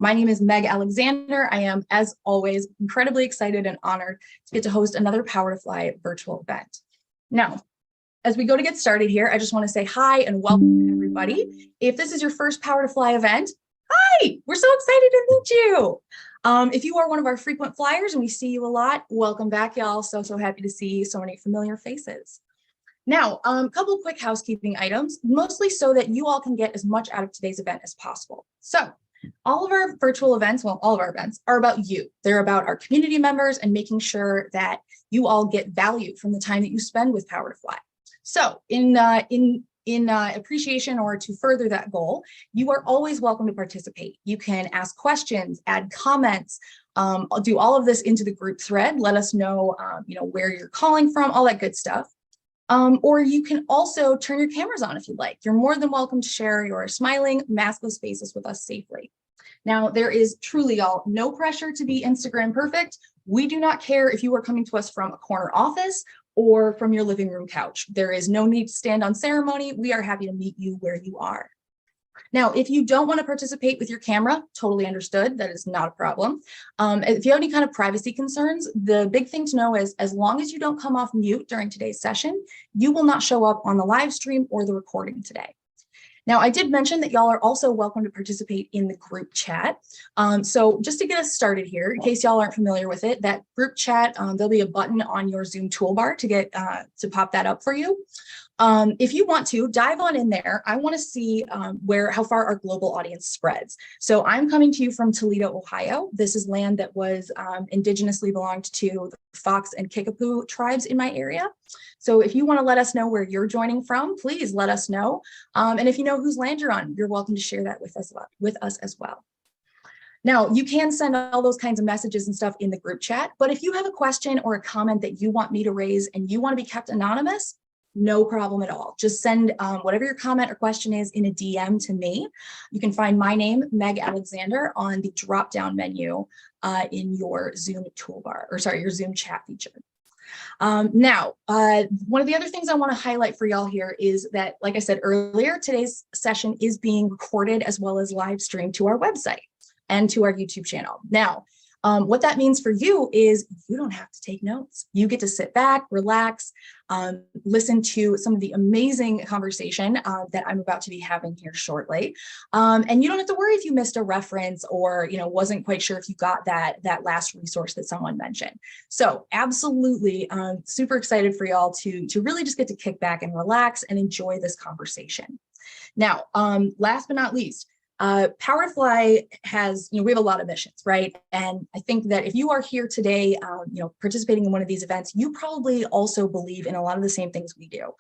My name is Meg Alexander. I am, as always, incredibly excited and honored to get to host another Power to Fly virtual event. Now, as we go to get started here, I just want to say hi and welcome to everybody. If this is your first Power to Fly event, hi, we're so excited to meet you. If you are one of our frequent flyers and we see you a lot, welcome back, y'all. So happy to see so many familiar faces. Now, a couple of quick housekeeping items, mostly so that you all can get as much out of today's event as possible. So all of our virtual events, well, all of our events are about you. They're about our community members and making sure that you all get value from the time that you spend with Power to Fly. So in appreciation or to further that goal, you are always welcome to participate. You can ask questions, add comments, I'll do all of this into the group thread. Let us know, where you're calling from, all that good stuff. Or you can also turn your cameras on if you'd like. You're more than welcome to share your smiling, maskless faces with us safely. Now, there is truly, y'all, no pressure to be Instagram perfect. We do not care if you are coming to us from a corner office or from your living room couch. There is no need to stand on ceremony. We are happy to meet you where you are. Now, if you don't want to participate with your camera, totally understood. That is not a problem. If you have any kind of privacy concerns, the big thing to know is as long as you don't come off mute during today's session, you will not show up on the live stream or the recording today. Now, I did mention that y'all are also welcome to participate in the group chat. So just to get us started here, in case y'all aren't familiar with it, that group chat, there'll be a button on your Zoom toolbar to get to pop that up for you. If you want to dive on in there, I want to see how far our global audience spreads. So I'm coming to you from Toledo, Ohio. This is land that was indigenously belonged to the Fox and Kickapoo tribes in my area. So if you want to let us know where you're joining from, please let us know. And if you know whose land you're on, you're welcome to share that with us as well. Now, you can send all those kinds of messages and stuff in the group chat, but if you have a question or a comment that you want me to raise and you want to be kept anonymous, no problem at all. Just send whatever your comment or question is in a DM to me. You can find my name, Meg Alexander, on the drop-down menu in your Zoom toolbar, or sorry, your Zoom chat feature. Now, one of the other things I want to highlight for y'all here is that, like I said earlier, today's session is being recorded as well as live streamed to our website and to our YouTube channel. Now, what that means for you is you don't have to take notes. You get to sit back, relax, listen to some of the amazing conversation that I'm about to be having here shortly. And you don't have to worry if you missed a reference or wasn't quite sure if you got that last resource that someone mentioned. So absolutely super excited for y'all to really just get to kick back and relax and enjoy this conversation. Now, last but not least, Power to Fly has, we have a lot of missions, right? And I think that if you are here today, participating in one of these events, you probably also believe in a lot of the same things we do.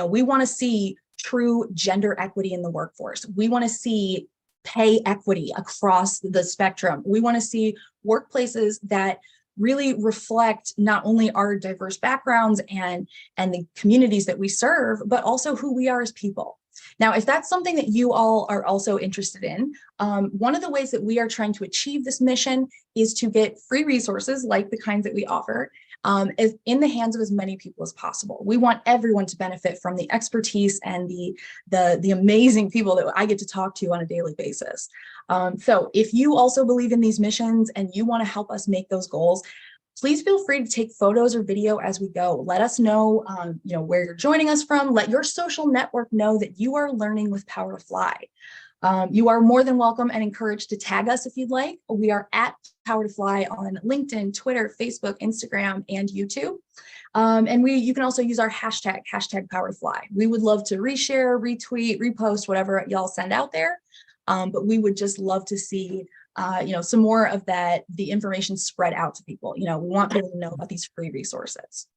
We want to see true gender equity in the workforce. We want to see pay equity across the spectrum. We want to see workplaces that really reflect not only our diverse backgrounds and the communities that we serve, but also who we are as people. Now, if that's something that you all are also interested in, one of the ways that we are trying to achieve this mission is to get free resources like the kinds that we offer in the hands of as many people as possible. We want everyone to benefit from the expertise and the amazing people that I get to talk to on a daily basis. So if you also believe in these missions and you want to help us make those goals, please feel free to take photos or video as we go. Let us know, where you're joining us from. Let your social network know that you are learning with Power to Fly. You are more than welcome and encouraged to tag us if you'd like. We are at Power to Fly on LinkedIn, Twitter, Facebook, Instagram, and YouTube. And you can also use our hashtag Power to Fly. We would love to reshare, retweet, repost, whatever y'all send out there. But we would just love to see some more of the information spread out to people. We want people to know about these free resources.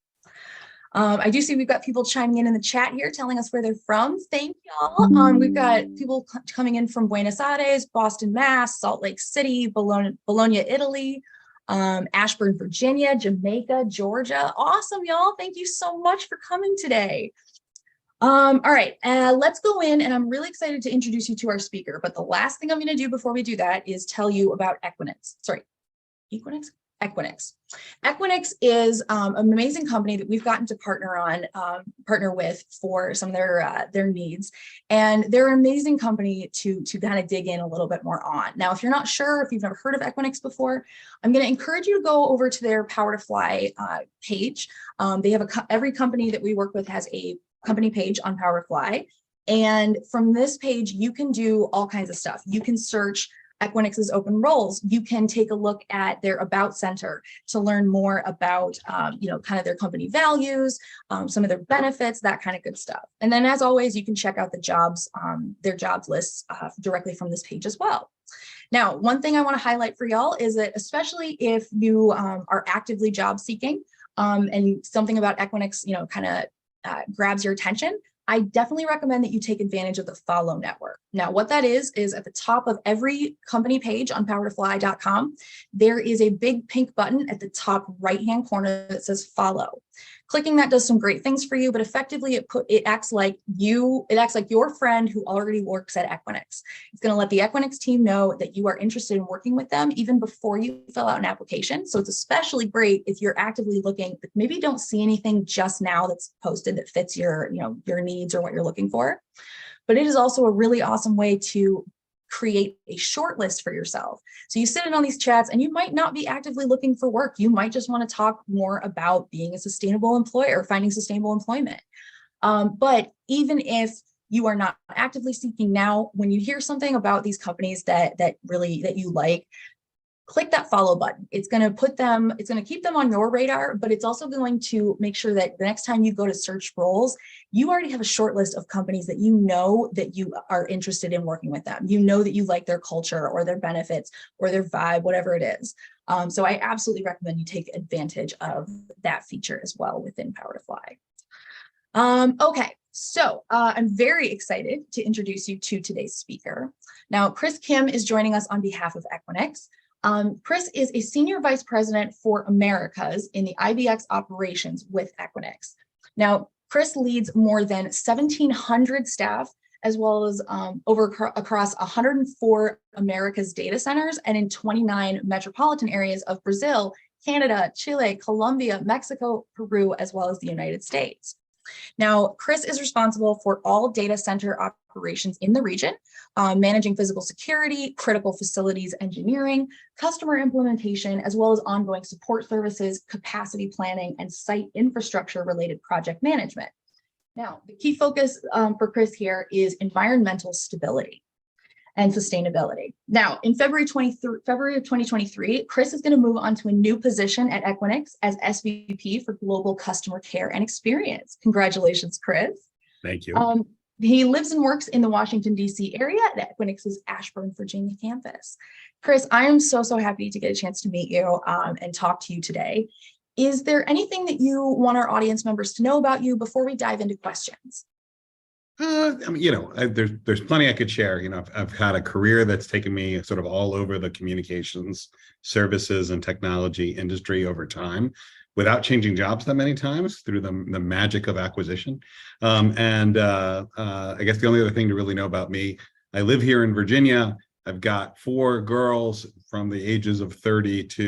I do see we've got people chiming in the chat here, telling us where they're from. Thank y'all. We've got people coming in from Buenos Aires, Boston, Mass, Salt Lake City, Bologna, Italy, Ashburn, Virginia, Jamaica, Georgia. Awesome, y'all. Thank you so much for coming today. All right, let's go in, and I'm really excited to introduce you to our speaker, but the last thing I'm going to do before we do that is tell you about Equinix. Sorry, Equinix? Equinix. Equinix is an amazing company that we've gotten to partner with for some of their needs, and they're an amazing company to kind of dig in a little bit more on. Now, if you're not sure, if you've never heard of Equinix before, I'm going to encourage you to go over to their Power to Fly page. They have every company that we work with has a company page on Power to Fly, and from this page you can do all kinds of stuff. You can search Equinix's open roles. You can take a look at their About Center to learn more about, kind of their company values, some of their benefits, that kind of good stuff. And then, as always, you can check out the jobs, their jobs lists directly from this page as well. Now, one thing I want to highlight for y'all is that, especially if you are actively job seeking and something about Equinix, kind of grabs your attention, I definitely recommend that you take advantage of the follow network. Now, what that is at the top of every company page on powertofly.com, there is a big pink button at the top right-hand corner that says follow. Clicking that does some great things for you, but effectively it acts like your friend who already works at Equinix. It's going to let the Equinix team know that you are interested in working with them even before you fill out an application. So it's especially great if you're actively looking, but maybe don't see anything just now that's posted that fits your needs or what you're looking for. But it is also a really awesome way to create a short list for yourself. So you sit in on these chats and you might not be actively looking for work. You might just want to talk more about being a sustainable employer or finding sustainable employment. But even if you are not actively seeking now, when you hear something about these companies that you like, click that follow button. It's going to keep them on your radar, but it's also going to make sure that the next time you go to search roles, you already have a short list of companies that you know that you are interested in working with them. You know that you like their culture or their benefits or their vibe, whatever it is. So I absolutely recommend you take advantage of that feature as well within Power to Fly. Okay. So I'm very excited to introduce you to today's speaker. Now, Kimm is joining us on behalf of Equinix. Chris is a senior vice president for Americas in the IBX Operations with Equinix. Now, Chris leads more than 1,700 staff, as well as across 104 Americas data centers and in 29 metropolitan areas of Brazil, Canada, Chile, Colombia, Mexico, Peru, as well as the United States. Now, Chris is responsible for all data center operations in the region, managing physical security, critical facilities engineering, customer implementation, as well as ongoing support services, capacity planning, and site infrastructure related project management. Now, the key focus for Chris here is environmental stability and sustainability. Now, in February of 2023, Chris is going to move on to a new position at Equinix as SVP for Global Customer Care and Experience. Congratulations, Chris. Thank you. He lives and works in the Washington, D.C. area at Equinix's Ashburn, Virginia campus. Chris, I am so happy to get a chance to meet you and talk to you today. Is there anything that you want our audience members to know about you before we dive into questions? There's plenty I could share. I've had a career that's taken me sort of all over the communications, services, and technology industry over time, without changing jobs that many times through the magic of acquisition. I guess the only other thing to really know about me, I live here in Virginia. I've got 4 girls from the ages of 31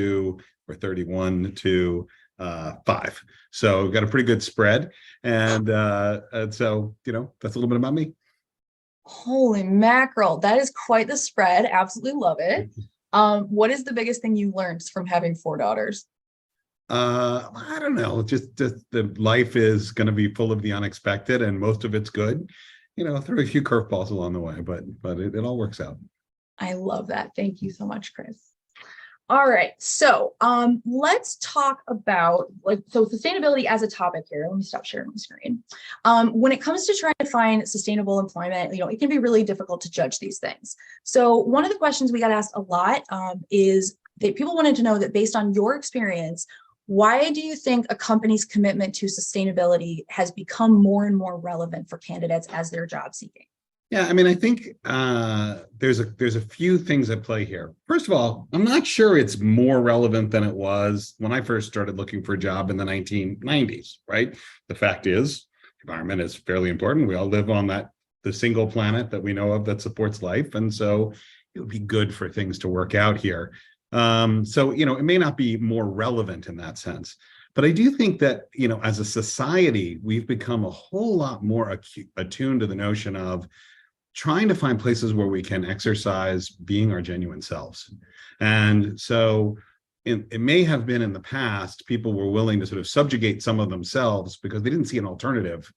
to 5. So we've got a pretty good spread. And so, that's a little bit about me. Holy mackerel. That is quite the spread. Absolutely love it. What is the biggest thing you learned from having 4 daughters? I don't know. Just the life is going to be full of the unexpected, and most of it's good. Throw a few curveballs along the way, but it all works out. I love that. Thank you so much, Chris. All right, so let's talk about sustainability as a topic here. Let me stop sharing my screen. When it comes to trying to find sustainable employment, it can be really difficult to judge these things. So one of the questions we got asked a lot is that people wanted to know that based on your experience, why do you think a company's commitment to sustainability has become more and more relevant for candidates as they're job seeking? Yeah, I think there's a few things at play here. First of all, I'm not sure it's more relevant than it was when I first started looking for a job in the 1990s, right? The fact is, environment is fairly important. We all live on the single planet that we know of that supports life. And so it would be good for things to work out here. So, it may not be more relevant in that sense. But I do think that, as a society, we've become a whole lot more attuned to the notion of trying to find places where we can exercise being our genuine selves. And so it may have been in the past, people were willing to sort of subjugate some of themselves because they didn't see an alternative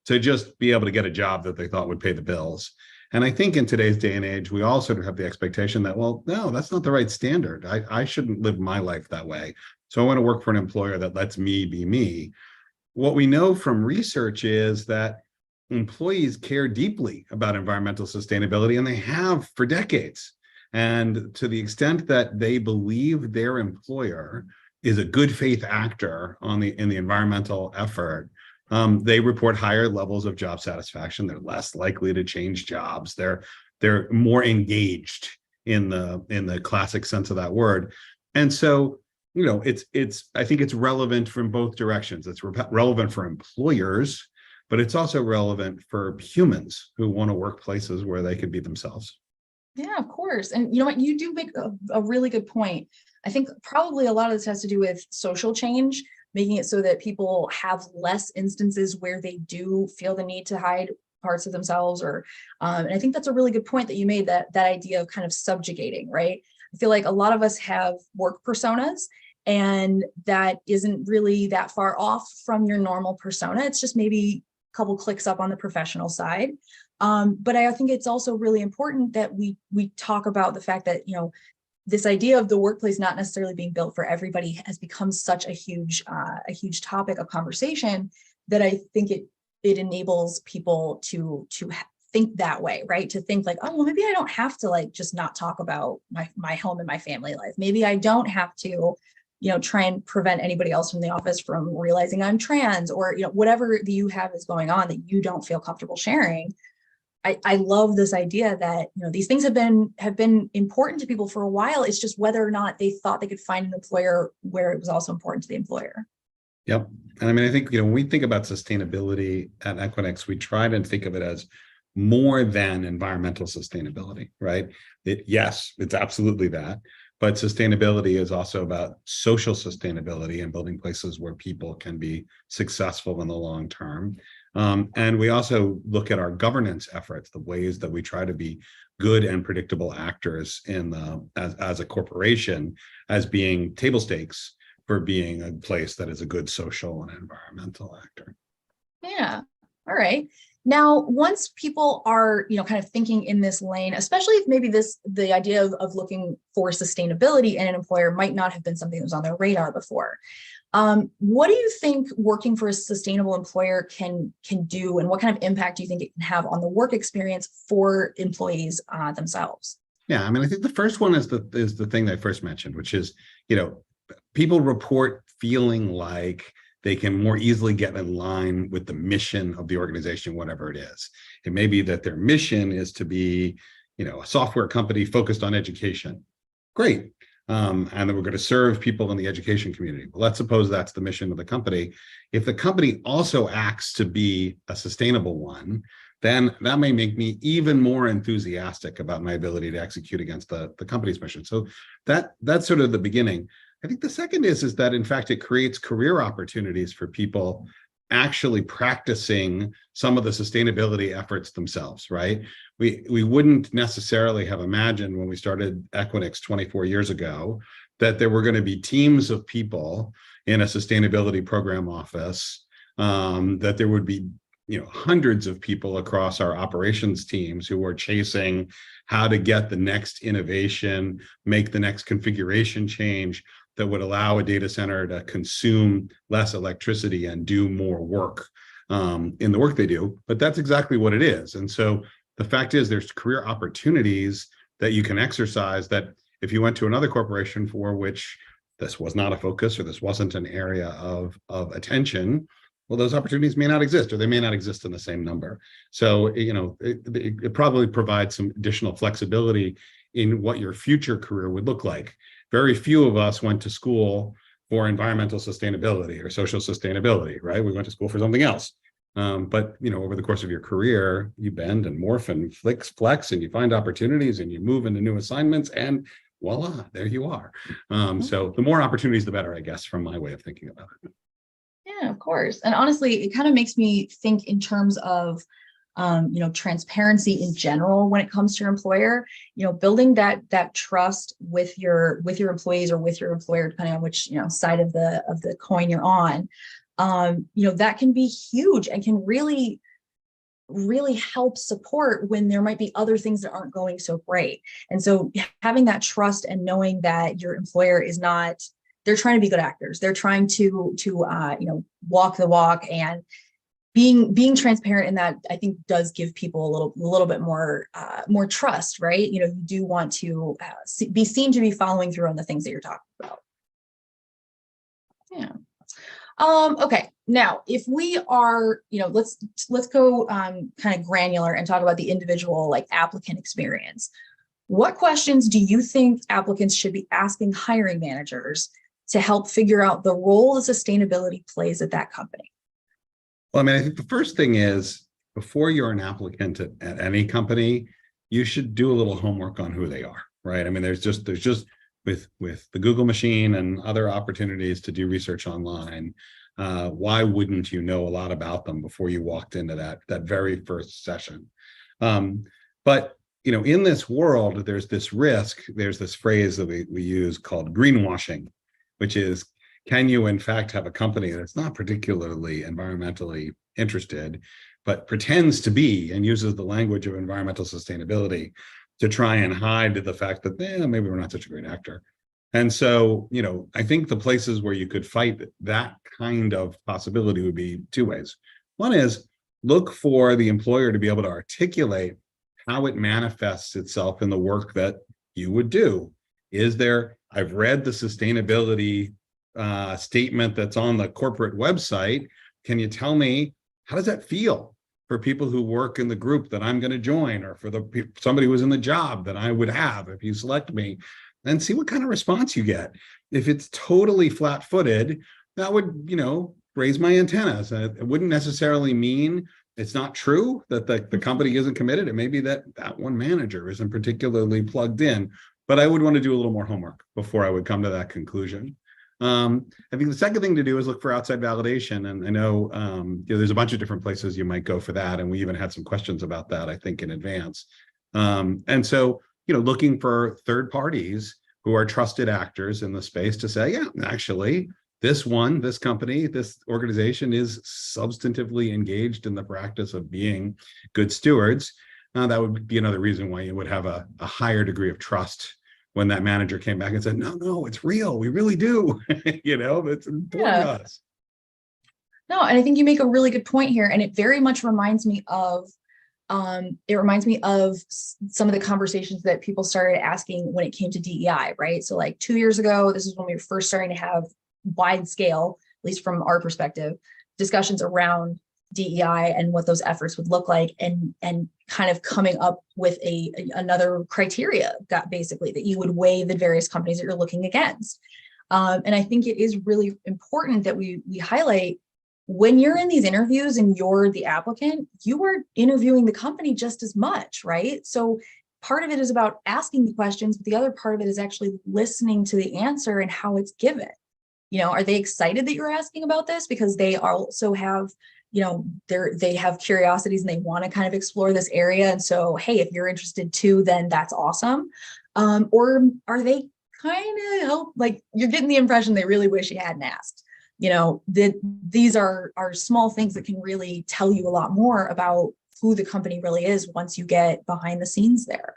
to just be able to get a job that they thought would pay the bills. And I think in today's day and age, we all sort of have the expectation that, well, no, that's not the right standard. I shouldn't live my life that way. So I want to work for an employer that lets me be me. What we know from research is that employees care deeply about environmental sustainability, and they have for decades. And to the extent that they believe their employer is a good faith actor in the environmental effort, they report higher levels of job satisfaction. They're less likely to change jobs. They're more engaged in the classic sense of that word. And so, I think it's relevant from both directions. It's relevant for employers, but it's also relevant for humans who want to work places where they could be themselves. Yeah, of course. And you know what, you do make a really good point. I think probably a lot of this has to do with social change, making it so that people have less instances where they do feel the need to hide parts of themselves, and I think that's a really good point that you made, that idea of kind of subjugating, right? I feel like a lot of us have work personas, and that isn't really that far off from your normal persona. It's just maybe a couple clicks up on the professional side. But I think it's also really important that we talk about the fact that, this idea of the workplace not necessarily being built for everybody has become such a huge topic of conversation, that I think it enables people to think that way, right? To think like, oh, well, maybe I don't have to just not talk about my home and my family life. Maybe I don't have to, try and prevent anybody else from the office from realizing I'm trans, or, whatever you have is going on that you don't feel comfortable sharing. I love this idea that, these things have been important to people for a while. It's just whether or not they thought they could find an employer where it was also important to the employer. Yep. And I mean, I think, when we think about sustainability at Equinix, we try to think of it as more than environmental sustainability, right? Yes, it's absolutely that. But sustainability is also about social sustainability and building places where people can be successful in the long term. And we also look at our governance efforts, the ways that we try to be good and predictable actors as a corporation, as being table stakes for being a place that is a good social and environmental actor. Yeah. All right. Now, once people are, kind of thinking in this lane, especially if maybe the idea of looking for sustainability in an employer might not have been something that was on their radar before. What do you think working for a sustainable employer can do, and what kind of impact do you think it can have on the work experience for employees themselves? Yeah, I mean, I think the first one is the thing that I first mentioned, which is, people report feeling like they can more easily get in line with the mission of the organization, whatever it is. It may be that their mission is to be, a software company focused on education. Great. And that we're going to serve people in the education community. Well, let's suppose that's the mission of the company. If the company also acts to be a sustainable one, then that may make me even more enthusiastic about my ability to execute against the company's mission. So that's sort of the beginning. I think the second is that, in fact, it creates career opportunities for people actually practicing some of the sustainability efforts themselves, right? We wouldn't necessarily have imagined when we started Equinix 24 years ago that there were going to be teams of people in a sustainability program office, that there would be hundreds of people across our operations teams who are chasing how to get the next innovation, make the next configuration change that would allow a data center to consume less electricity and do more work in the work they do. But that's exactly what it is. And so the fact is, there's career opportunities that you can exercise that if you went to another corporation for which this was not a focus or this wasn't an area of attention, well, those opportunities may not exist, or they may not exist in the same number. So, it probably provides some additional flexibility in what your future career would look like. Very few of us went to school for environmental sustainability or social sustainability, right? We went to school for something else. But over the course of your career, you bend and morph and flex, and you find opportunities and you move into new assignments, and voila, there you are. So the more opportunities, the better, I guess, from my way of thinking about it. Yeah, of course. And honestly, it kind of makes me think in terms of, transparency in general when it comes to your employer, building that trust with your employees or with your employer, depending on which, side of the coin you're on. That can be huge and can really help support when there might be other things that aren't going so great. And so having that trust and knowing that your employer is not, they're trying to be good actors. They're trying to walk the walk, and being transparent in that, I think, does give people a little bit more trust, right? You do want to be seen to be following through on the things that you're talking about. Yeah. Okay. Now, if we are, let's go kind of granular and talk about the individual applicant experience. What questions do you think applicants should be asking hiring managers to help figure out the role that sustainability plays at that company? Well, I think the first thing is, before you're an applicant at any company, you should do a little homework on who they are, right? There's just with the Google machine and other opportunities to do research online, why wouldn't you know a lot about them before you walked into that very first session? But in this world, there's this risk. There's this phrase that we use called greenwashing, which is, can you in fact have a company that's not particularly environmentally interested, but pretends to be and uses the language of environmental sustainability to try and hide the fact that maybe we're not such a great actor? And so, I think the places where you could fight that kind of possibility would be two ways. One is, look for the employer to be able to articulate how it manifests itself in the work that you would do. I've read the sustainability statement that's on the corporate website. Can you tell me, how does that feel for people who work in the group that I'm going to join, or for somebody who's in the job that I would have if you select me? And see what kind of response you get. If it's totally flat-footed, that would, raise my antennas. It wouldn't necessarily mean it's not true that the company isn't committed. It may be that one manager isn't particularly plugged in, but I would want to do a little more homework before I would come to that conclusion. I think the second thing to do is look for outside validation. And I know, there's a bunch of different places you might go for that. And we even had some questions about that, I think, in advance. And so, looking for third parties who are trusted actors in the space to say, yeah, actually, this company, this organization is substantively engaged in the practice of being good stewards. That would be another reason why you would have a higher degree of trust when that manager came back and said, no, it's real. We really do. It's important to us. No, and I think you make a really good point here. And it very much reminds me of some of the conversations that people started asking when it came to DEI, right? So 2 years ago, this is when we were first starting to have wide scale, at least from our perspective, discussions around DEI and what those efforts would look like, and kind of coming up with another criteria that basically that you would weigh the various companies that you're looking against. And I think it is really important that we highlight, when you're in these interviews and you're the applicant, you are interviewing the company just as much, right? So part of it is about asking the questions, but the other part of it is actually listening to the answer and how it's given. Are they excited that you're asking about this because they also have, they have curiosities and they want to kind of explore this area. And so, hey, if you're interested too, then that's awesome. Or are they kind of you're getting the impression they really wish you hadn't asked? These are small things that can really tell you a lot more about who the company really is once you get behind the scenes there.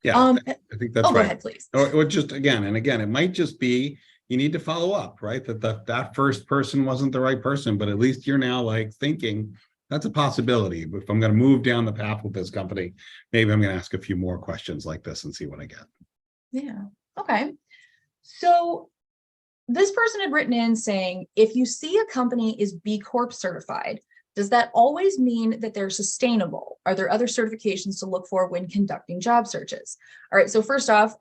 Yeah, I think that's right. Go ahead, please. Or just again, it might just be, you need to follow up, right? That first person wasn't the right person, but at least you're now thinking that's a possibility. If I'm going to move down the path with this company, maybe I'm going to ask a few more questions like this and see what I get. Yeah. Okay. So this person had written in saying, if you see a company is B Corp certified, does that always mean that they're sustainable? Are there other certifications to look for when conducting job searches? All right. So first off,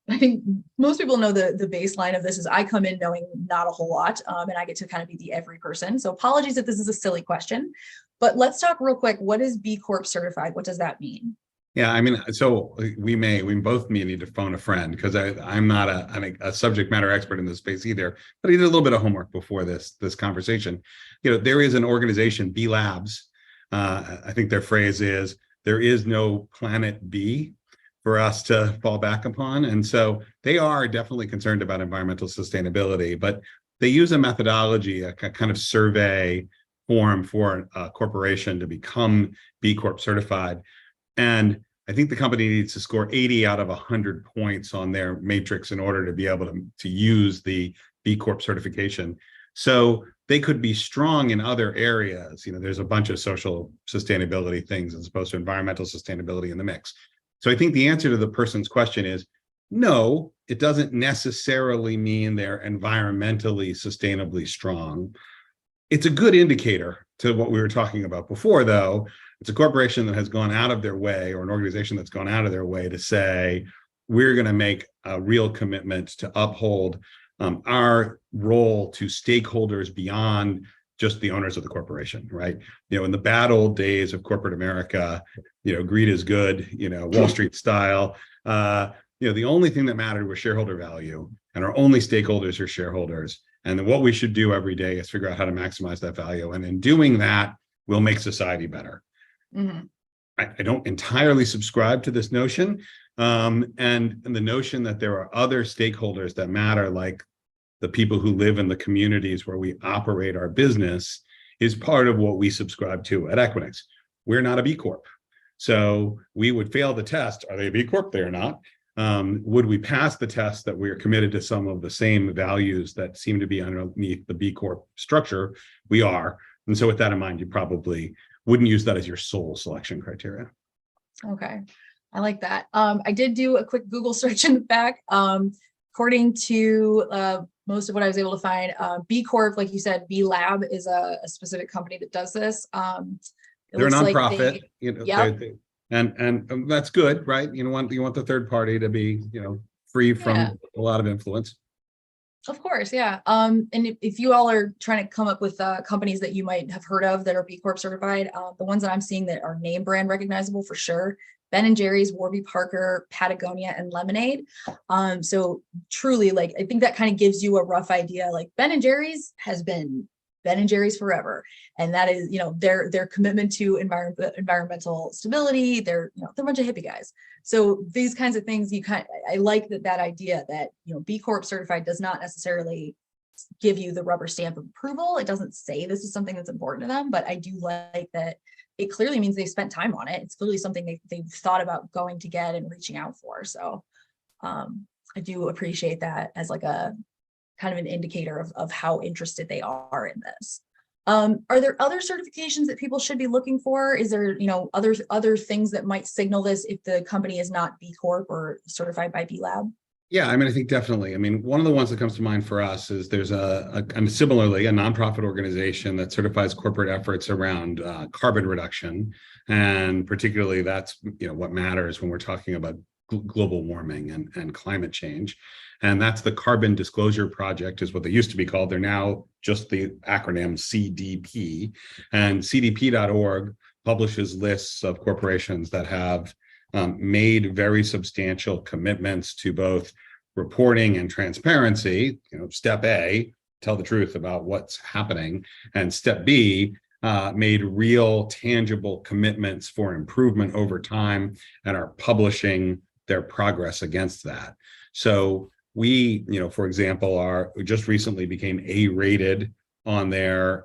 I think most people know the baseline of this is I come in knowing not a whole lot, and I get to kind of be the every person. So apologies if this is a silly question, but let's talk real quick. What is B Corp certified? What does that mean? Yeah, I mean, so we both may need to phone a friend because I'm not a subject matter expert in this space either, but I did a little bit of homework before this conversation. There is an organization, B Labs. I think their phrase is there is no planet B for us to fall back upon, and so they are definitely concerned about environmental sustainability, but they use a methodology, a kind of survey form for a corporation to become B Corp certified. And I think the company needs to score 80 out of 100 points on their matrix in order to be able to use the B Corp certification. So they could be strong in other areas. There's a bunch of social sustainability things as opposed to environmental sustainability in the mix. So I think the answer to the person's question is no, it doesn't necessarily mean they're environmentally sustainably strong. It's a good indicator to what we were talking about before, though. It's a corporation that has gone out of their way, or an organization that's gone out of their way to say, we're going to make a real commitment to uphold our role to stakeholders beyond just the owners of the corporation, right? In the bad old days of corporate America, greed is good, Wall Street style. The only thing that mattered was shareholder value, and our only stakeholders are shareholders. And then what we should do every day is figure out how to maximize that value. And in doing that, we'll make society better. Mm-hmm. I don't entirely subscribe to this notion. And the notion that there are other stakeholders that matter, like the people who live in the communities where we operate our business, is part of what we subscribe to at Equinix. We're not a B Corp. So we would fail the test. Are they a B Corp? They are not. Would we pass the test that we are committed to some of the same values that seem to be underneath the B Corp structure? We are. And so with that in mind, you probably wouldn't use that as your sole selection criteria. Okay, I like that. I did do a quick Google search in the back. According to most of what I was able to find, B Corp, like you said, B Lab is a specific company that does this. They're a nonprofit, yep. And that's good, right? You want the third party to be, free from a lot of influence. Of course, yeah. And if you all are trying to come up with companies that you might have heard of that are B Corp certified, the ones that I'm seeing that are name brand recognizable for sure: Ben & Jerry's, Warby Parker, Patagonia, and Lemonade. So truly, like, I think that kind of gives you a rough idea. Like, Ben & Jerry's has been Ben & Jerry's forever, and that is, their commitment to environmental stability. They're a bunch of hippie guys. So these kinds of things, I like that idea that B Corp certified does not necessarily give you the rubber stamp of approval. It doesn't say this is something that's important to them, but I do like that it clearly means they've spent time on it. It's clearly something they've thought about going to get and reaching out for. So I do appreciate that as like a kind of an indicator of how interested they are in this. Are there other certifications that people should be looking for? Is there, other things that might signal this if the company is not B Corp or certified by B Lab? Yeah, I mean, I think definitely. I mean, one of the ones that comes to mind for us is there's similarly a nonprofit organization that certifies corporate efforts around carbon reduction, and particularly that's what matters when we're talking about global warming and climate change. And that's the Carbon Disclosure Project, is what they used to be called. They're now just the acronym CDP. And CDP.org publishes lists of corporations that have made very substantial commitments to both reporting and transparency. Step A, tell the truth about what's happening. And step B, made real tangible commitments for improvement over time and are publishing their progress against that. So we, for example, just recently became A-rated on their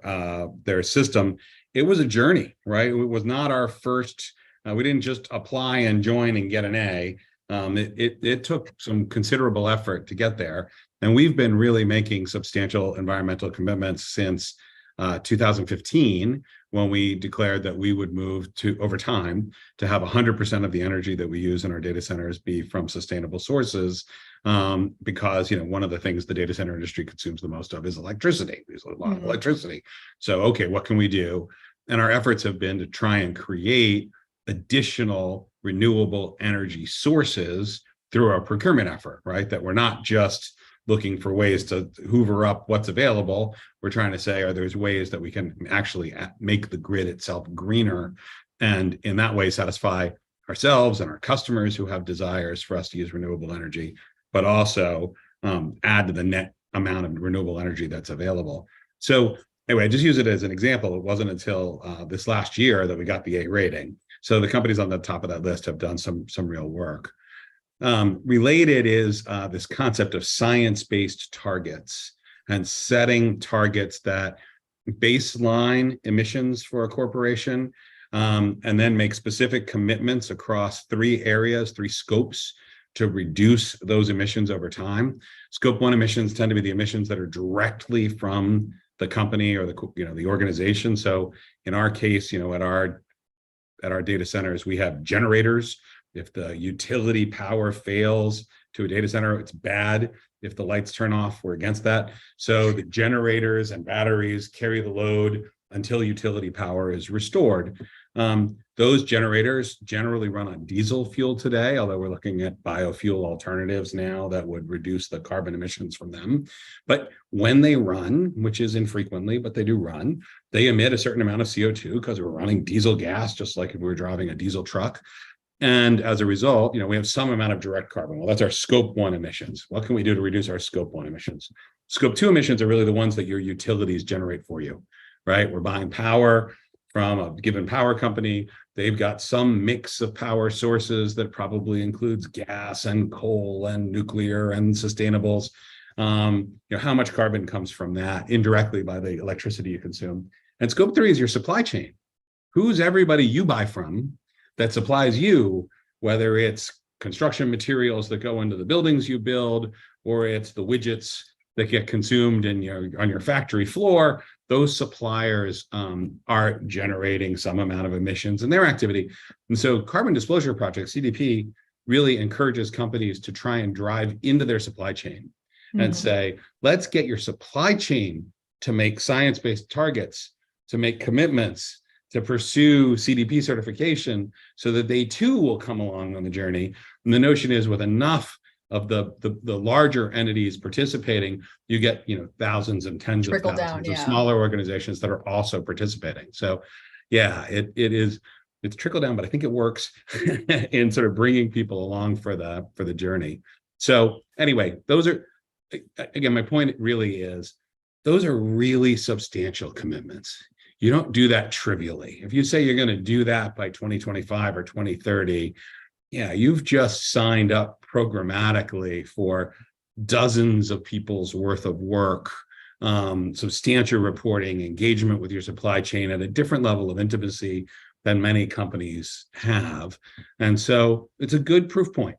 system. It was a journey, right? It was not our first. We didn't just apply and join and get an A. It took some considerable effort to get there, and we've been really making substantial environmental commitments since 2015, when we declared that we would move to, over time, to have 100% of the energy that we use in our data centers be from sustainable sources, because one of the things the data center industry consumes the most of is electricity. There's a lot of electricity. So, okay, what can we do? And our efforts have been to try and create additional renewable energy sources through our procurement effort, right? That we're not just looking for ways to hoover up what's available. We're trying to say, are there ways that we can actually make the grid itself greener, and in that way satisfy ourselves and our customers who have desires for us to use renewable energy, but also add to the net amount of renewable energy that's available. So anyway, I just use it as an example. It wasn't until this last year that we got the A rating. So the companies on the top of that list have done some real work. Related is this concept of science-based targets and setting targets that baseline emissions for a corporation, and then make specific commitments across 3 areas, 3 scopes to reduce those emissions over time. Scope 1 emissions tend to be the emissions that are directly from the company or the organization. So in our case, at our data centers, we have generators. If the utility power fails to a data center, it's bad. If the lights turn off, we're against that. So the generators and batteries carry the load until utility power is restored. Those generators generally run on diesel fuel today, although we're looking at biofuel alternatives now that would reduce the carbon emissions from them. But when they run, which is infrequently, but they do run, they emit a certain amount of CO2 because we're running diesel gas, just like if we were driving a diesel truck. And as a result, we have some amount of direct carbon. Well, that's our scope 1 emissions. What can we do to reduce our scope 1 emissions? Scope 2 emissions are really the ones that your utilities generate for you, right? We're buying power from a given power company. They've got some mix of power sources that probably includes gas and coal and nuclear and sustainables. How much carbon comes from that indirectly by the electricity you consume? And scope 3 is your supply chain. Who's everybody you buy from that supplies you, whether it's construction materials that go into the buildings you build, or it's the widgets that get consumed on your factory floor. Those suppliers are generating some amount of emissions in their activity. And so Carbon Disclosure Project, CDP, really encourages companies to try and drive into their supply chain and say, let's get your supply chain to make science-based targets, to make commitments, to pursue CDP certification so that they too will come along on the journey. And the notion is with enough of the larger entities participating, you get thousands and tens of thousands of smaller organizations that are also participating. So yeah, it's trickle down, but I think it works in sort of bringing people along for the journey. So anyway, those are, again, my point really is those are really substantial commitments. You don't do that trivially. If you say you're going to do that by 2025 or 2030, yeah, you've just signed up programmatically for dozens of people's worth of work, substantial reporting, engagement with your supply chain at a different level of intimacy than many companies have. And so it's a good proof point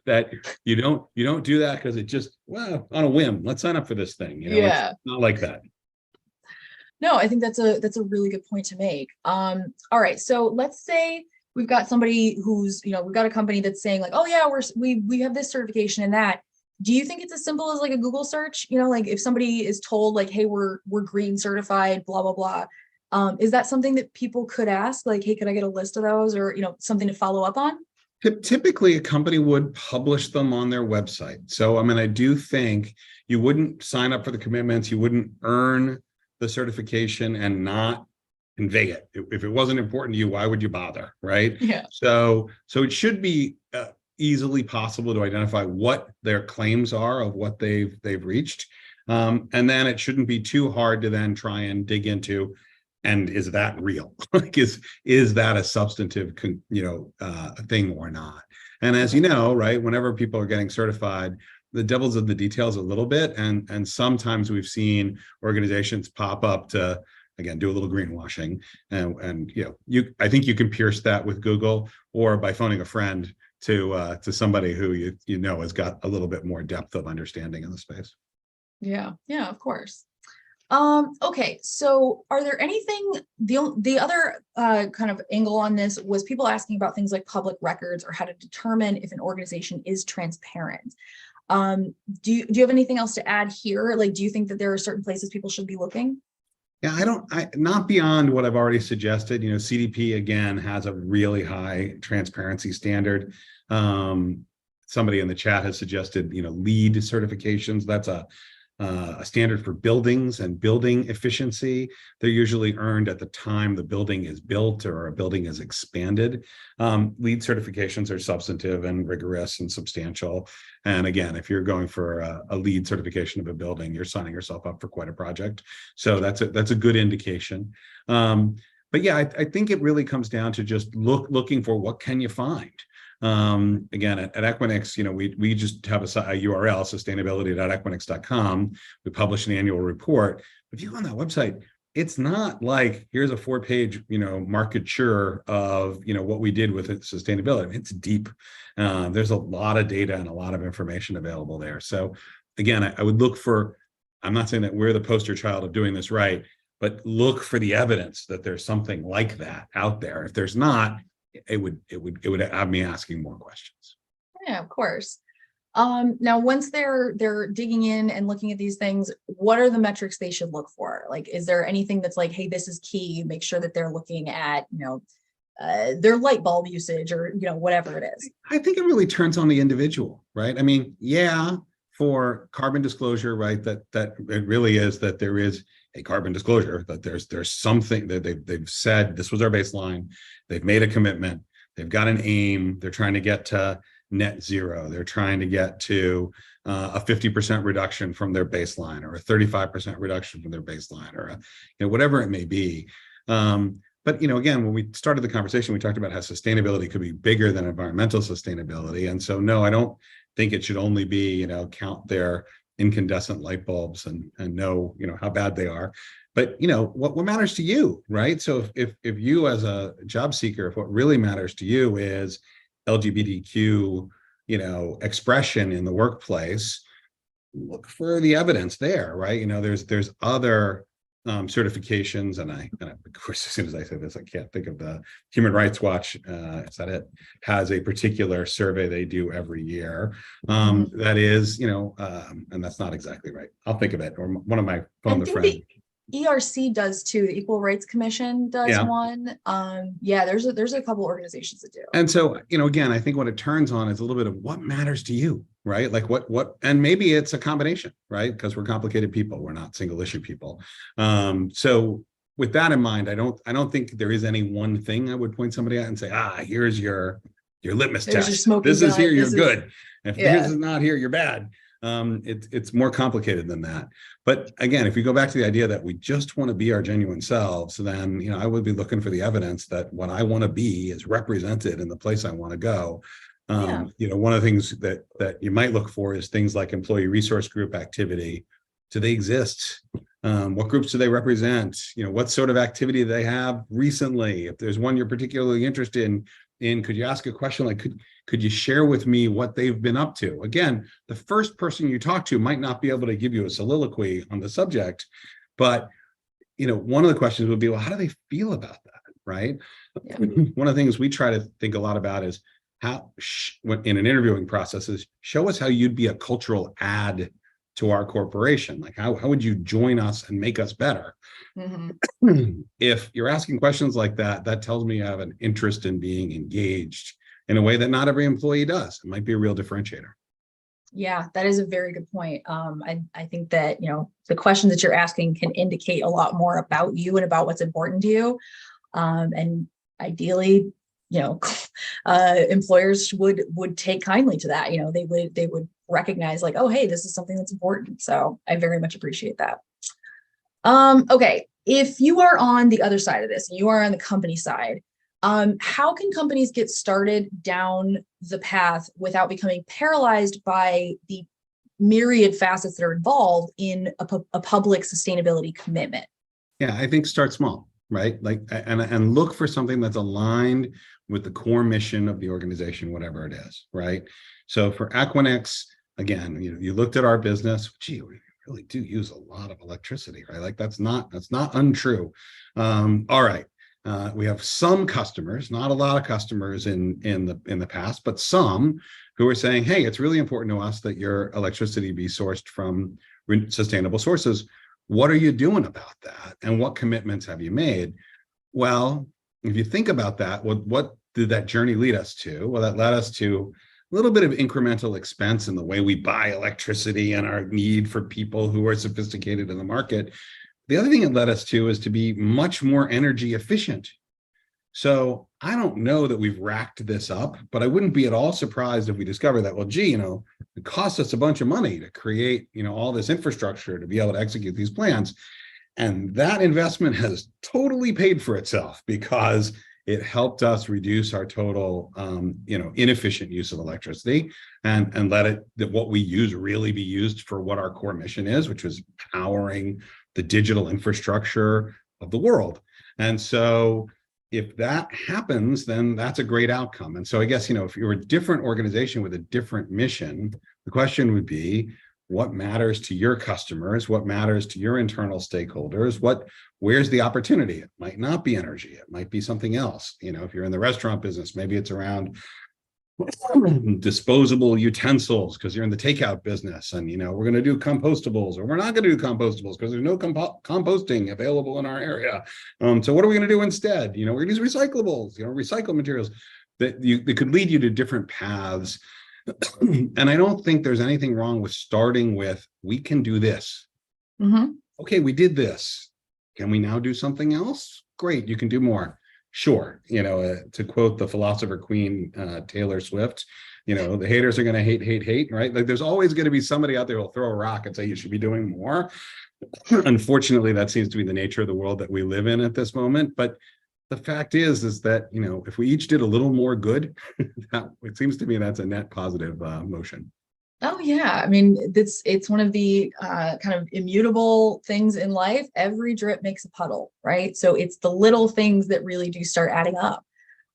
that you don't do that because it just, on a whim, let's sign up for this thing. It's not like that. No, I think that's a really good point to make. All right, so let's say we've got somebody who's, we've got a company that's saying like, oh yeah, we have this certification and that. Do you think it's as simple as like a Google search? Like if somebody is told like, hey, we're green certified, blah, blah, blah. Is that something that people could ask? Like, hey, could I get a list of those or, something to follow up on? Typically, a company would publish them on their website. So, I do think you wouldn't sign up for the commitments. You wouldn't earn the certification and not convey it. If it wasn't important to you, why would you bother, right? Yeah. So it should be easily possible to identify what their claims are of what they've reached, and then it shouldn't be too hard to then try and dig into. And is that real? Like, is that a substantive, thing or not? And as you know, right, whenever people are getting certified, the devil's in the details a little bit, and sometimes we've seen organizations pop up to again do a little greenwashing, and I think you can pierce that with Google or by phoning a friend to somebody who has got a little bit more depth of understanding in the space. Yeah, of course. Okay, so are there anything, the other kind of angle on this was people asking about things like public records or how to determine if an organization is transparent. Do you have anything else to add here? Like, do you think that there are certain places people should be looking? Yeah, not beyond what I've already suggested. CDP again has a really high transparency standard. Somebody in the chat has suggested, LEED certifications. That's a a standard for buildings and building efficiency. They're usually earned at the time the building is built or a building is expanded. LEED certifications are substantive and rigorous and substantial. And again, if you're going for a LEED certification of a building, you're signing yourself up for quite a project. So that's a good indication. But yeah, I think it really comes down to just looking for what can you find. Again, at Equinix, we just have a URL, sustainability.equinix.com. We publish an annual report. If you go on that website, it's not like here's a 4-page, marketure of, what we did with sustainability. It's deep. There's a lot of data and a lot of information available there. So again, I would look for, I'm not saying that we're the poster child of doing this right, but look for the evidence that there's something like that out there. If there's not, it would have me asking more questions. Yeah, of course. Now, once they're digging in and looking at these things, what are the metrics they should look for? Like, is there anything that's like, hey, this is key? Make sure that they're looking at, their light bulb usage or, whatever it is. I think it really turns on the individual, right? I mean, yeah, for carbon disclosure, right? That it really is that there is a carbon disclosure, that there's something that they've said this was our baseline. They've made a commitment. They've got an aim. They're trying to get to net zero. They're trying to get to a 50% reduction from their baseline, or a 35% reduction from their baseline, or whatever it may be. But again, when we started the conversation, we talked about how sustainability could be bigger than environmental sustainability. And so, no, I don't think it should only be count their incandescent light bulbs and know how bad they are. But what matters to you, right? So if you as a job seeker, if what really matters to you is LGBTQ expression in the workplace, look for the evidence there, right? There's other certifications, and of course, as soon as I say this, I can't think of the Human Rights Watch. Is that it? Has a particular survey they do every year. That is, and that's not exactly right. I'll think of it. Or one of my phone the friend. ERC does too. The Equal Rights Commission does one. There's a couple organizations that do. And so, again, I think what it turns on is a little bit of what matters to you, right? Like what, and maybe it's a combination, right? Because we're complicated people. We're not single issue people. So with that in mind, I don't think there is any one thing I would point somebody at and say, here's your litmus test. This is here, you're good. If this is not here, you're bad. It's more complicated than that. But again, if we go back to the idea that we just want to be our genuine selves, then I would be looking for the evidence that what I want to be is represented in the place I want to go. One of the things that you might look for is things like employee resource group activity. Do they exist? What groups do they represent? What sort of activity do they have recently? If there's one you're particularly interested in, could you ask a question like, could you share with me what they've been up to? Again, the first person you talk to might not be able to give you a soliloquy on the subject, but one of the questions would be, well, how do they feel about that, right? Yeah. One of the things we try to think a lot about is how, in an interviewing process, is show us how you'd be a cultural add to our corporation. Like how would you join us and make us better? If you're asking questions like that, that tells me you have an interest in being engaged in a way that not every employee does. It might be a real differentiator. Yeah, that is a very good point. I think that, the questions that you're asking can indicate a lot more about you and about what's important to you. And ideally, employers would take kindly to that. They would recognize like, oh, hey, this is something that's important. So I very much appreciate that. Okay, if you are on the other side of this, you are on the company side, how can companies get started down the path without becoming paralyzed by the myriad facets that are involved in a public sustainability commitment? Yeah, I think start small, right? Like, and look for something that's aligned with the core mission of the organization, whatever it is, right? So for Equinix, again, you looked at our business, gee, we really do use a lot of electricity, right? Like that's not untrue. All right. We have some customers, not a lot of customers in the past, but some who are saying, hey, it's really important to us that your electricity be sourced from sustainable sources. What are you doing about that? And what commitments have you made? Well, if you think about that, what did that journey lead us to? Well, that led us to little bit of incremental expense in the way we buy electricity and our need for people who are sophisticated in the market. The other thing it led us to is to be much more energy efficient. So I don't know that we've racked this up, but I wouldn't be at all surprised if we discover that, well, gee, it costs us a bunch of money to create, all this infrastructure to be able to execute these plans. And that investment has totally paid for itself because it helped us reduce our total, inefficient use of electricity and let what we use really be used for what our core mission is, which was powering the digital infrastructure of the world. And so if that happens, then that's a great outcome. And so I guess, if you're a different organization with a different mission, the question would be, what matters to your customers? What matters to your internal stakeholders? Where's the opportunity? It might not be energy. It might be something else. If you're in the restaurant business, maybe it's around disposable utensils because you're in the takeout business and, we're going to do compostables, or we're not going to do compostables because there's no composting available in our area. So what are we going to do instead? We're going to use recyclables, recycle materials that could lead you to different paths. And I don't think there's anything wrong with starting with, we can do this. Mm-hmm. Okay, we did this. Can we now do something else? Great, you can do more. Sure. To quote the philosopher queen, Taylor Swift, the haters are going to hate, right? Like there's always going to be somebody out there who'll throw a rock and say you should be doing more. Unfortunately, that seems to be the nature of the world that we live in at this moment. But the fact is that, if we each did a little more good, it seems to me that's a net positive motion. Oh yeah, I mean, it's one of the kind of immutable things in life. Every drip makes a puddle, right? So it's the little things that really do start adding up.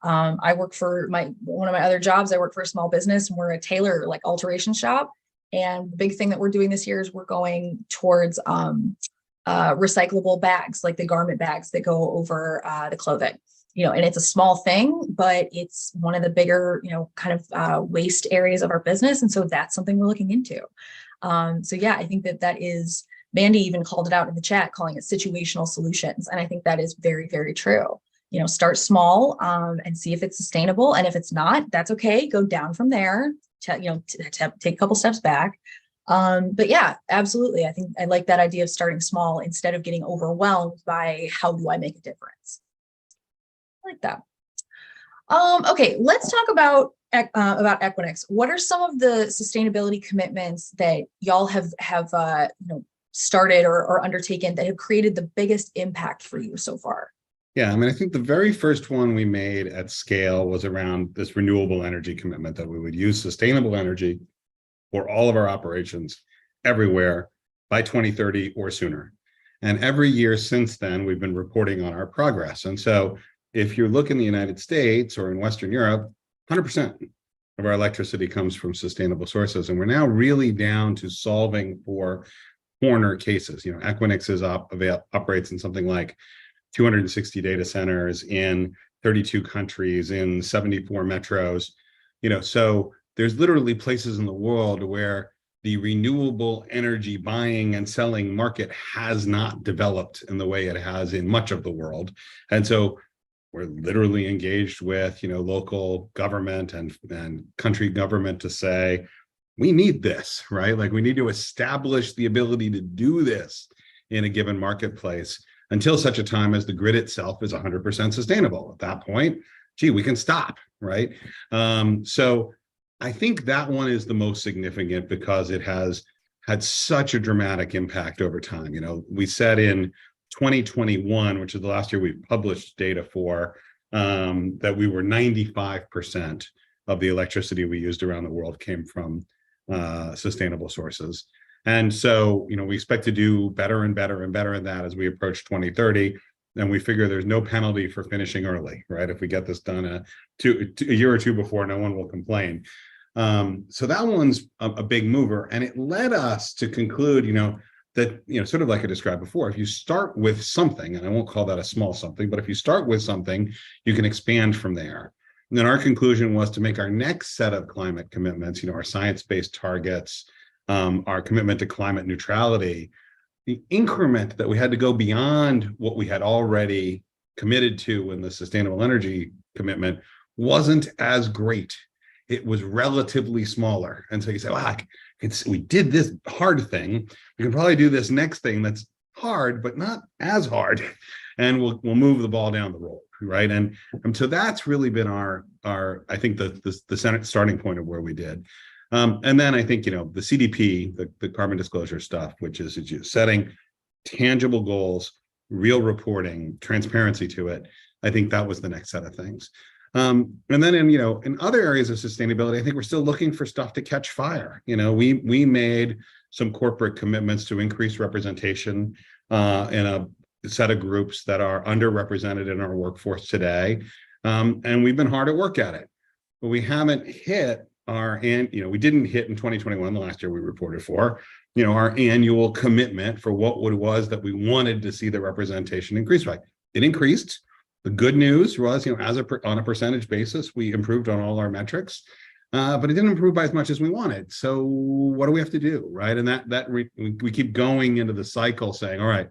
I work for one of my other jobs. I work for a small business, and we're a tailor alteration shop. And the big thing that we're doing this year is we're going towards recyclable bags, like the garment bags that go over the clothing. And it's a small thing, but it's one of the bigger, kind of waste areas of our business. And so that's something we're looking into. So yeah, I think that is, Mandy even called it out in the chat, calling it situational solutions. And I think that is very, very true. Start small and see if it's sustainable. And if it's not, that's okay. Go down from there, take a couple steps back. But yeah, absolutely. I think I like that idea of starting small instead of getting overwhelmed by how do I make a difference. I like that. Okay, let's talk about Equinix. What are some of the sustainability commitments that y'all have started or undertaken that have created the biggest impact for you so far? Yeah, I think the very first one we made at scale was around this renewable energy commitment that we would use sustainable energy for all of our operations everywhere by 2030 or sooner. And every year since then, we've been reporting on our progress. And so if you look in the United States or in Western Europe, 100% of our electricity comes from sustainable sources. And we're now really down to solving for corner cases. Equinix operates in something like 260 data centers in 32 countries in 74 metros. So there's literally places in the world where the renewable energy buying and selling market has not developed in the way it has in much of the world. And so we're literally engaged with, local government and country government to say, we need this, right? Like we need to establish the ability to do this in a given marketplace until such a time as the grid itself is 100% sustainable. At that point, we can stop, right? So I think that one is the most significant because it has had such a dramatic impact over time. We said in 2021, which is the last year we published data for, that we were 95% of the electricity we used around the world came from sustainable sources. And so, we expect to do better and better and better in that as we approach 2030. And we figure there's no penalty for finishing early, right? If we get this done a year or two before, no one will complain. So that one's a big mover. And it led us to conclude, that, sort of like I described before, if you start with something, and I won't call that a small something, but if you start with something, you can expand from there. And then our conclusion was to make our next set of climate commitments, our science-based targets, our commitment to climate neutrality, the increment that we had to go beyond what we had already committed to in the sustainable energy commitment wasn't as great. it was relatively smaller. And so you say, well, we did this hard thing. We can probably do this next thing that's hard, but not as hard. And we'll move the ball down the road, right? And so that's really been our I think the Senate starting point of where we did. And then I think, the CDP, the carbon disclosure stuff, which is setting tangible goals, real reporting, transparency to it. I think that was the next set of things. And then in other areas of sustainability, I think we're still looking for stuff to catch fire. We made some corporate commitments to increase representation in a set of groups that are underrepresented in our workforce today. And we've been hard at work at it, but we haven't hit we didn't hit in 2021, the last year we reported for, our annual commitment for what it was that we wanted to see the representation increase by. It increased. The good news was, on a percentage basis, we improved on all our metrics, but it didn't improve by as much as we wanted. So what do we have to do, right? And we keep going into the cycle saying, all right,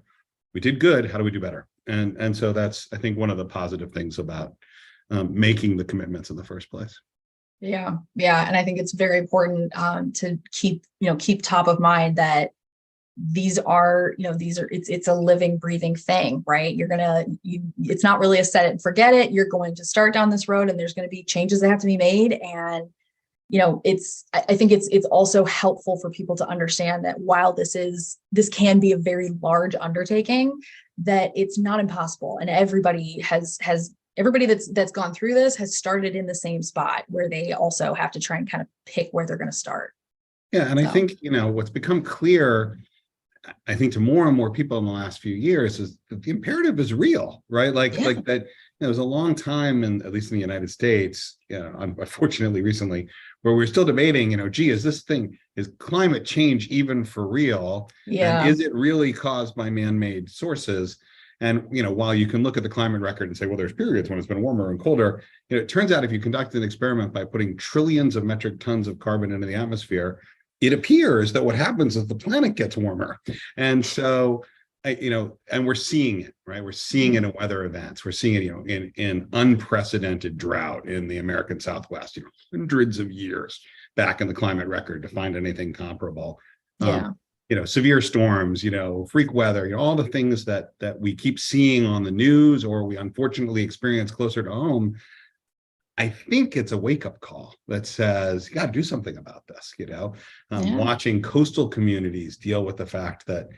we did good. How do we do better? And so that's, I think, one of the positive things about making the commitments in the first place. Yeah. And I think it's very important to keep top of mind that it's a living, breathing thing, right? It's not really a set it and forget it. You're going to start down this road and there's going to be changes that have to be made. And, I think it's also helpful for people to understand that while this can be a very large undertaking, that it's not impossible. And everybody that's gone through this has started in the same spot where they also have to try and kind of pick where they're going to start. Yeah. And I think, what's become clear, I think, to more and more people in the last few years is that the imperative is real, right? Like that, there was a long time, at least in the United States, unfortunately recently, where we're still debating, is climate change even for real? Yeah. And is it really caused by man-made sources? And, while you can look at the climate record and say, well, there's periods when it's been warmer and colder, it turns out if you conduct an experiment by putting trillions of metric tons of carbon into the atmosphere, it appears that what happens is the planet gets warmer. And so, and we're seeing it, right? We're seeing it in weather events. We're seeing it, in unprecedented drought in the American Southwest, hundreds of years back in the climate record to find anything comparable. Yeah. Severe storms, freak weather, all the things that we keep seeing on the news or we unfortunately experience closer to home. I think it's a wake-up call that says, you got to do something about this, watching coastal communities deal with the fact that,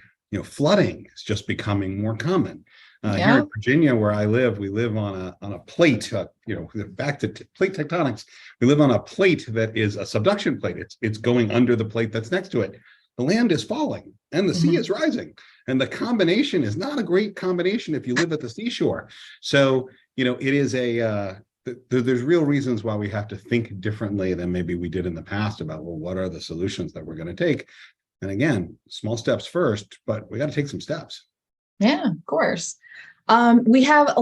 flooding is just becoming more common. Here in Virginia, where I live, we live on a plate, back to plate tectonics. We live on a plate that is a subduction plate. It's going under the plate that's next to it. The land is falling and the sea is rising. And the combination is not a great combination if you live at the seashore. So, it is there's real reasons why we have to think differently than maybe we did in the past about, well, what are the solutions that we're going to take? And again, small steps first, but we got to take some steps. Yeah, of course. We have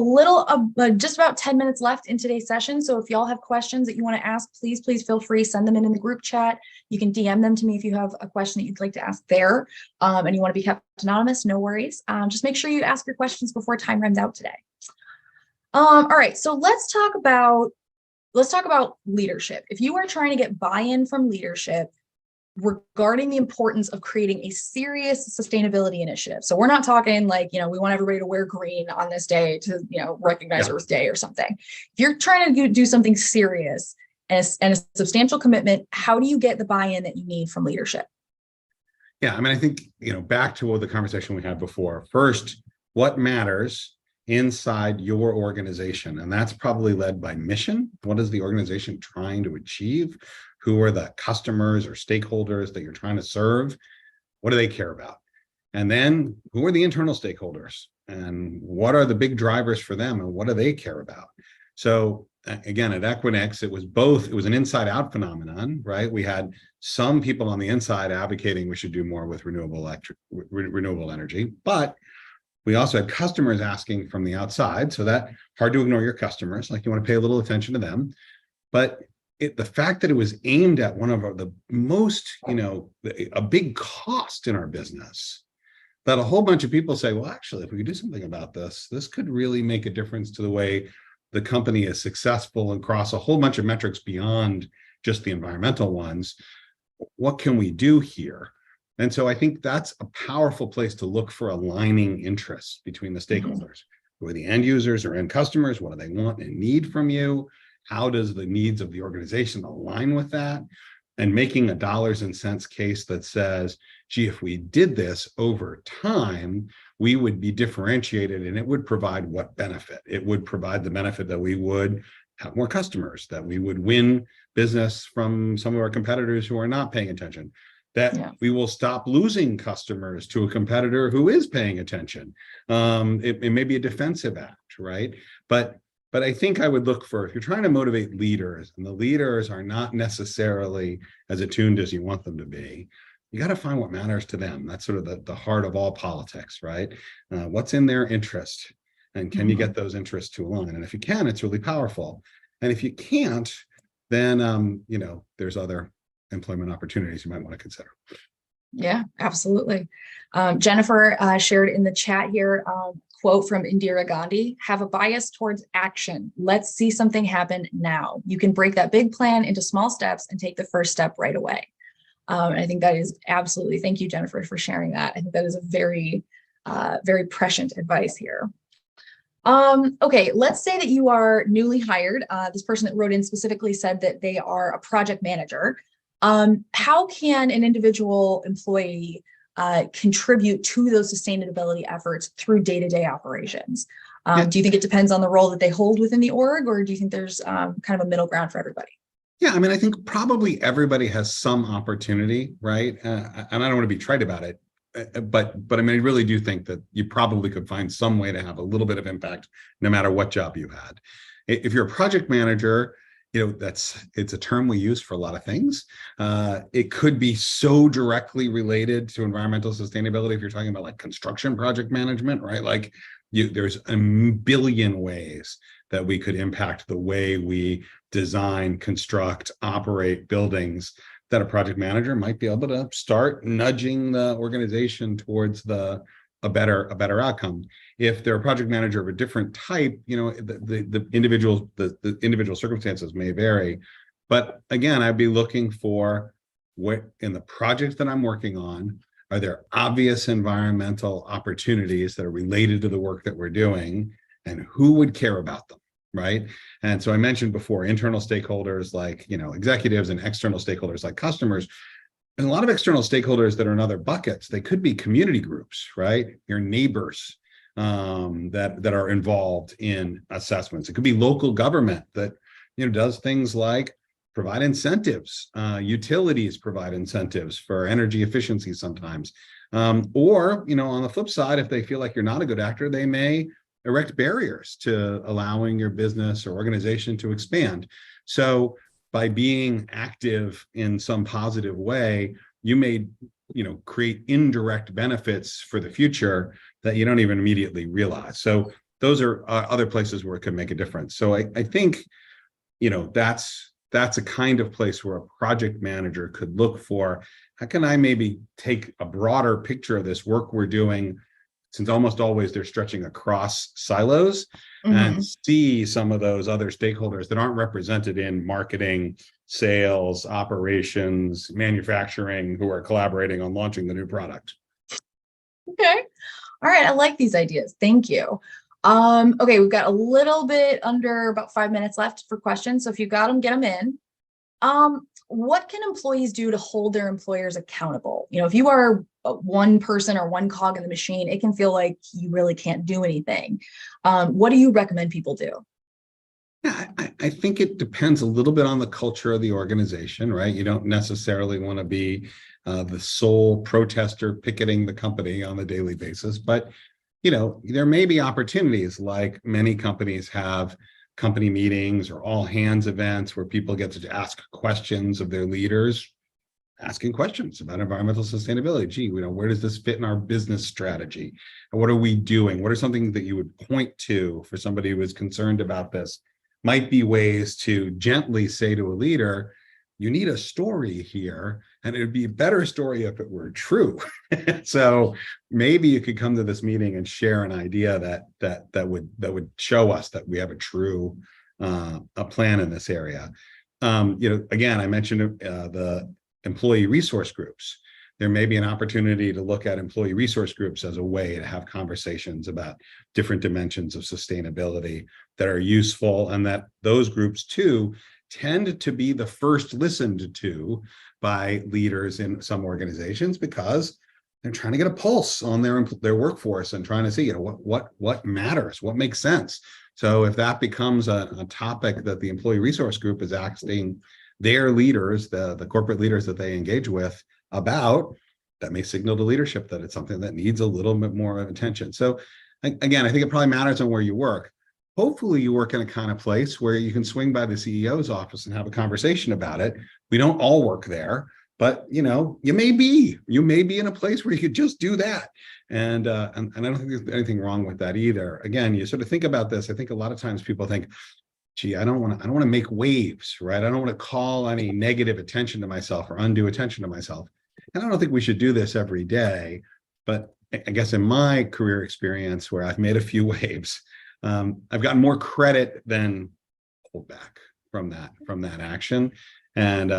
just about 10 minutes left in today's session. So if y'all have questions that you want to ask, please feel free, send them in the group chat. You can DM them to me if you have a question that you'd like to ask there, and you want to be kept anonymous, no worries. Just make sure you ask your questions before time runs out today. All right, so let's talk about leadership. If you are trying to get buy-in from leadership regarding the importance of creating a serious sustainability initiative. So we're not talking like, we want everybody to wear green on this day to, recognize Earth Day or something. If you're trying to do something serious and a substantial commitment, how do you get the buy-in that you need from leadership? Yeah, I think, back to the conversation we had before. First, what matters inside your organization? And that's probably led by mission. What is the organization trying to achieve? Who are the customers or stakeholders that you're trying to serve? What do they care about? And then who are the internal stakeholders? And what are the big drivers for them? And what do they care about? So again, at Equinix, it was an inside out phenomenon, right? We had some people on the inside advocating we should do more with renewable energy, but we also had customers asking from the outside. So that hard to ignore your customers, like you want to pay a little attention to them. But the fact that it was aimed at one of the most, a big cost in our business, that a whole bunch of people say, well, actually, if we could do something about this could really make a difference to the way the company is successful across a whole bunch of metrics beyond, just the environmental ones. What can we do here? And so I think that's a powerful place to look for aligning interests between the stakeholders. Who are the end users or end customers? What do they want and need from you? How does the needs of the organization align with that? And making a dollars and cents case that says, gee, if we did this over time, we would be differentiated and it would provide what benefit? It would provide the benefit that we would have more customers, that we would win business from some of our competitors who are not paying attention, that we will stop losing customers to a competitor who is paying attention. It may be a defensive act, right? But I think I would look for, if you're trying to motivate leaders and the leaders are not necessarily as attuned as you want them to be, you got to find what matters to them. That's sort of the heart of all politics, right? What's in their interest, and can you get those interests to align? And if you can, it's really powerful. And if you can't, then there's other employment opportunities you might want to consider. Yeah, absolutely. Jennifer shared in the chat here, quote from Indira Gandhi: have a bias towards action. Let's see something happen now. You can break that big plan into small steps and take the first step right away. I think that is absolutely, thank you, Jennifer, for sharing that. I think that is a very, very prescient advice here. Okay, let's say that you are newly hired. This person that wrote in specifically said that they are a project manager. How can an individual employee contribute to those sustainability efforts through day-to-day operations? Do you think it depends on the role that they hold within the org, or do you think there's kind of a middle ground for everybody? Yeah, I mean, I think probably everybody has some opportunity, right? And I don't want to be trite about it, but I mean, I really do think that you probably could find some way to have a little bit of impact, no matter what job you had. If you're a project manager, it's a term we use for a lot of things. It could be so directly related to environmental sustainability. If you're talking about like construction project management, right? Like there's a billion ways that we could impact the way we design, construct, operate buildings, that a project manager might be able to start nudging the organization towards a better outcome. If they're a project manager of a different type, the individual circumstances may vary. But again, I'd be looking for what in the projects that I'm working on, are there obvious environmental opportunities that are related to the work that we're doing, and who would care about them, right? And so I mentioned before, internal stakeholders like executives, and external stakeholders like customers. And a lot of external stakeholders that are in other buckets. They could be community groups, right? Your neighbors that are involved in assessments. It could be local government that does things like provide incentives. Utilities provide incentives for energy efficiency sometimes. Or on the flip side, if they feel like you're not a good actor, they may erect barriers to allowing your business or organization to expand. So by being active in some positive way, you may, create indirect benefits for the future that you don't even immediately realize. So those are other places where it could make a difference. So I think, that's a kind of place where a project manager could look for, how can I maybe take a broader picture of this work we're doing, since almost always they're stretching across silos, and see some of those other stakeholders that aren't represented in marketing, sales, operations, manufacturing, who are collaborating on launching the new product. Okay. All right. I like these ideas. Thank you. Okay. We've got a little bit under about 5 minutes left for questions. So if you got them, get them in. What can employees do to hold their employers accountable? If you are one person or one cog in the machine, it can feel like you really can't do anything. What do you recommend people do? Yeah, I think it depends a little bit on the culture of the organization, right? You don't necessarily want to be the sole protester picketing the company on a daily basis, but there may be opportunities, like many companies have company meetings or all hands events where people get to ask questions of their leaders, asking questions about environmental sustainability. Gee, where does this fit in our business strategy? And what are we doing? What are something that you would point to for somebody who is concerned about this? Might be ways to gently say to a leader, you need a story here, and it would be a better story if it were true. So maybe you could come to this meeting and share an idea that would show us that we have a true a plan in this area. Again, I mentioned the employee resource groups. There may be an opportunity to look at employee resource groups as a way to have conversations about different dimensions of sustainability that are useful, and that those groups too tend to be the first listened to by leaders in some organizations, because they're trying to get a pulse on their workforce and trying to see, what matters, what makes sense. So if that becomes a topic that the employee resource group is asking their leaders, the corporate leaders that they engage with about, that may signal to leadership that it's something that needs a little bit more attention. So again, I think it probably matters on where you work. Hopefully you work in a kind of place where you can swing by the CEO's office and have a conversation about it. We don't all work there, but you may be in a place where you could just do that. And I don't think there's anything wrong with that either. Again, you sort of think about this. I think a lot of times people think, gee, I don't want to make waves, right? I don't want to call any negative attention to myself or undue attention to myself. And I don't think we should do this every day, but I guess in my career experience where I've made a few waves, I've gotten more credit than pullback from that action. And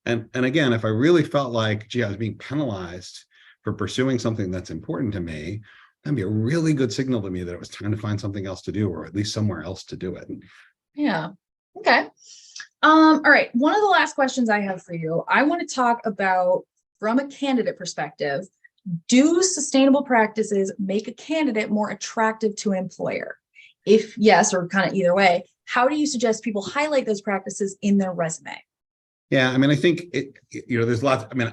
again, if I really felt like, gee, I was being penalized for pursuing something that's important to me, that'd be a really good signal to me that it was time to find something else to do, or at least somewhere else to do it. Yeah. Okay. All right. One of the last questions I have for you, I want to talk about, from a candidate perspective, do sustainable practices make a candidate more attractive to an employer? If yes, or kind of either way, how do you suggest people highlight those practices in their resume? Yeah, I mean, I think there's lots. I mean,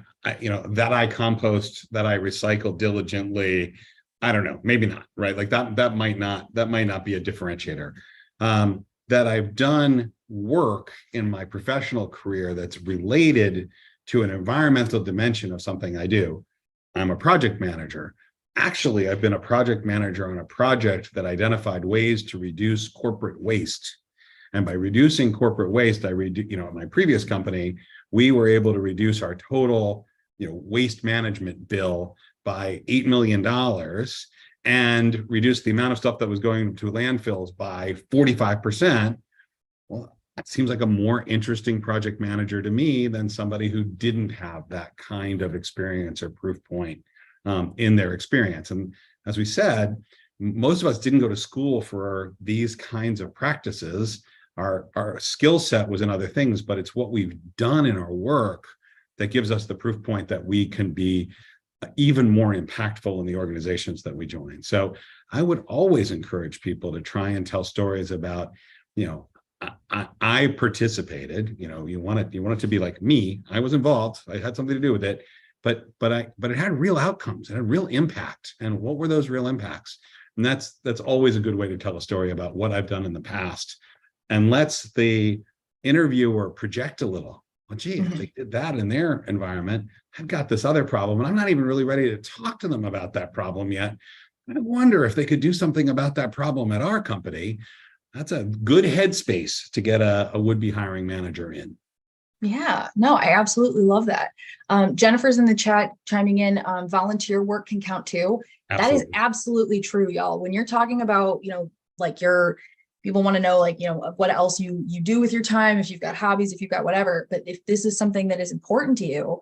that I compost, that I recycle diligently. I don't know, maybe not, right? Like that might not be a differentiator. That I've done work in my professional career that's related to an environmental dimension of something I do. I'm a project manager. Actually, I've been a project manager on a project that identified ways to reduce corporate waste. And by reducing corporate waste, at my previous company, we were able to reduce our total, waste management bill by $8 million and reduce the amount of stuff that was going to landfills by 45%. Well, that seems like a more interesting project manager to me than somebody who didn't have that kind of experience or proof point in their experience. And as we said, most of us didn't go to school for these kinds of practices. Our skill set was in other things, but it's what we've done in our work that gives us the proof point that we can be even more impactful in the organizations that we join. So I would always encourage people to try and tell stories about, I participated, you want it to be like me. I was involved. I had something to do with it, but it had real outcomes. It had real impact. And what were those real impacts? And that's always a good way to tell a story about what I've done in the past, and lets the interviewer project a little. Well, gee, if they did that in their environment, I've got this other problem, and I'm not even really ready to talk to them about that problem yet. I wonder if they could do something about that problem at our company. That's a good headspace to get a would-be hiring manager in. Yeah, no, I absolutely love that. Jennifer's in the chat chiming in. Volunteer work can count too. Absolutely. That is absolutely true, y'all. When you're talking about, people want to know, what else you do with your time, if you've got hobbies, if you've got whatever. But if this is something that is important to you,